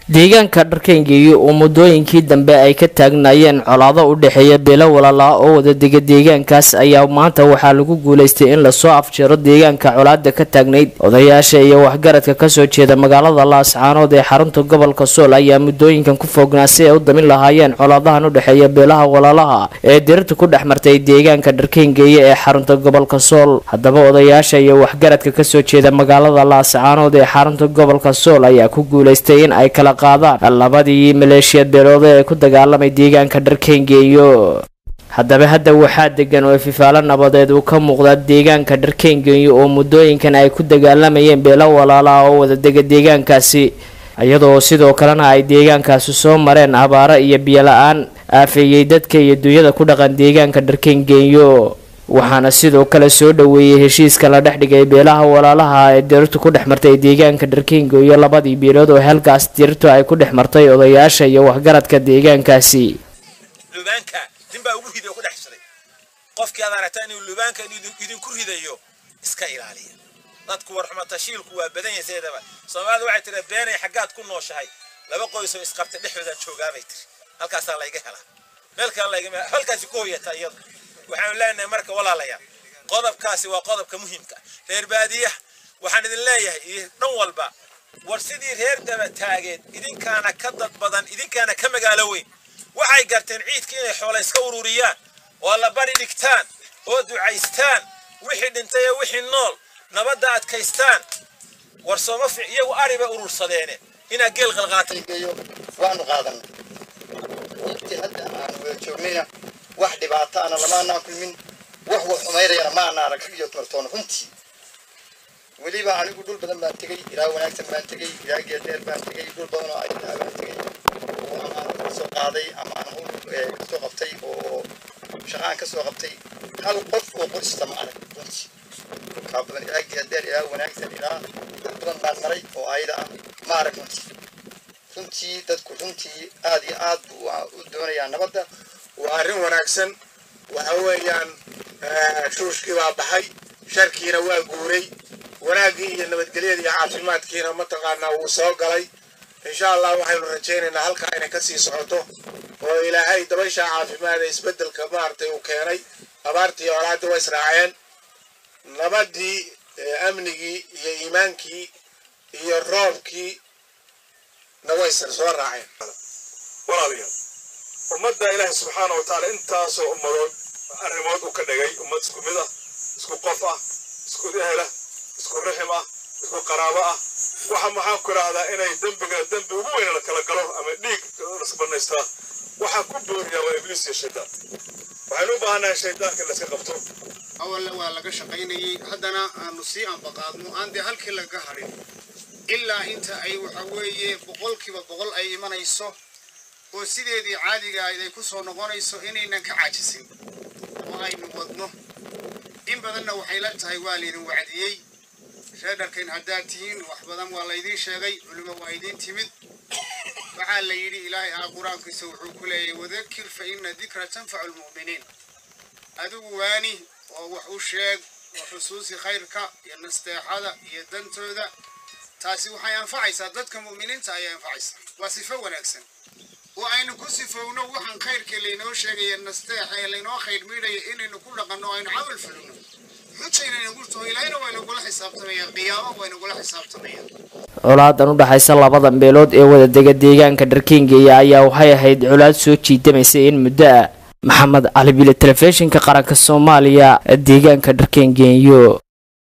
deegaanka Dharkeengeeyo oo muddooyinkii dambe ay ka taagnaayeen colaado u dhaxeeya beelo walaala oo wada dega deegaankaas ayaa maanta waxaa lagu guuleystay in la soo afjaro deegaanka colaada ka taagnayd odayaasha iyo waxgaradka ka soo jeeda magaalada Laascaanood ee xarunta gobolka Sool ayaa muddooyinkan ku foognaasay u damin lahaayeen colaadahan u dhaxeeya beelaha walaalaha ee dirta ku dhaxmartay deegaanka Dharkeengeeyo ee xarunta gobolka Sool hadaba odayaasha iyo waxgaradka ka soo jeeda magaalada Laascaanood ee xarunta gobolka Sool ayaa ku guuleystay in ay kala labadii maleeshiyad beelood ee ku dagaalamay deegaanka Dharkeengeeyo hadda waxaa degan oo fifaalo nabadeed uu ka muuqda deegaanka Dharkeengeeyo oo muddooyinkan ay ku dagaalamayeen beelo walaala oo wada dega deegaankaasi iyadoo sidoo kalena ay deegaankaasi soo mareen abaaro iyo biyo la'aan aafeeyay dadka iyo dunyada ku dhaqan deegaanka Dharkeengeeyo waxaana sidoo kale soo dhaweeyay heshiiska la dhexdhigay beelaha walaalaha ee dirtu ku dhaxmartay deegaanka Dharkeengeeyo labadii beelood oo halkaas dirtu ay ku dhaxmartay odayaasha iyo waxgaradka deegaankaasi lubaanka dinba ugu riday ku dhaxshaday qofkii aad aragtay inuu lubaanka idin ku ridayo iska ilaaliya dadku warxuma tashiilku waa badan yahay Soomaalidu waxay tiri beenay xagaad ku nooshahay laba qoys oo isqabtay dhexdooda joogaabay tiri halkaas la iga helaa meelka la iga halkaas ku hooyata iyada waxaan leenahay marka walaalayaal qodobkaasi waa qodobka muhiimka reer baadiyaha waxaan idin leeyahay dhan walba war sidii reer daba taageed idinkaana ka dad badan idinkaana ka magaalo weyn waxay garteen ciidka inay xoolo iska ururiyaan oo la bari dhigtaan oo ducaystaan wixii dhintay iyo wixii nool nabadda adkaystaan war Soomaali iyagu ariba urursadeen ina geel qalqaatay waanu qaadan intii hadda aan wada joognayna wax dhibaato ana lama kulmin wax xumeeyay ma ana arag iyo tortoon runtii waliba anigu dhul badan baan tagay ilaa wanaagsan baan tagay ilaa geedeer baan tagay dhul badan oo ay baan tagay oo aan soo qaaday ama aan soo qabtay oo shaqaan ka soo qabtay hal qof oo qorista ma arag runtii ka badan ilaa geedeer ilaa wanaagsan ilaa badan baan maray oo ayda ma arag runtii dadku runtii aad iyo aad u doonayaan nabadda وأرين وناكسن وهويان شوشكي وابحي شركينا واقوري وناقي النبات قليل يا عافيمات كينا متقانا وصوقلي إن شاء الله وحيو الرجين إن هالكا إنا كسي صعوته وإلى هاي دبيشا عافيمات يسبدل كمارتي وكيري أبارتي أولاد وإسرائيل نبدي أمنيكي يا إيمانكي يا الروبكي نويسر سوار راعين ولا بيان ummadda Ilaahay subhanahu wa ta'ala intaas oo ummad arrimood u ka dhigay ummad isku mid ah isku qof ah isku ehla isku rixim ah isku qaraabo ah waxa maxaa ku raahdaa inay dambi ugu weyn la kala galo ama dhiig rasbanaysta waxa ku booriya waa ibliis iyo shaytaan waxaan u baahanahay shaytaanka la iska qabto awalla waa laga shaqaynayay haddana aanu sii anbaqaadno aan de halkii laga harin ilaa inta ay waxa weeye boqolkiiba boqol ay imanayso oo sideedii caadiga ah ay ku soo noqonayso inaynan ka caajisin oo aynu wadno in badanna waxay la tahay waa leerin wacdiyay sheedarkeen haddaad tihiin wax badan waa la idin sheegay culimo waa idin timid waxaa la yidhi ilaahay quraankiisa wuxuu ku leeyahay wadakir fa inna dhikra tanfa'u almu'miniin adigu waani oo wax u sheeg oo xusuusi khayrka iyo nasteexada iyo dantooda taasi waxay anfacaysaa dadka mu'miniinta ayay anfacaysaa waa sifo wanaagsan وأنا كسفونا وحن خير كلينا وشجع النستاح اللي ناخير ميري إني نقول لقنا وين عمل فلونا حتى نقول تويلين وين نقول حساب تمية قيامة وين نقول حساب تمية colaaddan u dhaxaysa labadan beelood ee wada dega deegaanka Dharkeengeeyo ayaa waxay ahayd colaad soo jiidamaysa in muddo Maxamed Ali Bile telefishinka qaranka Soomaaliya deegaanka Dharkeengeeyo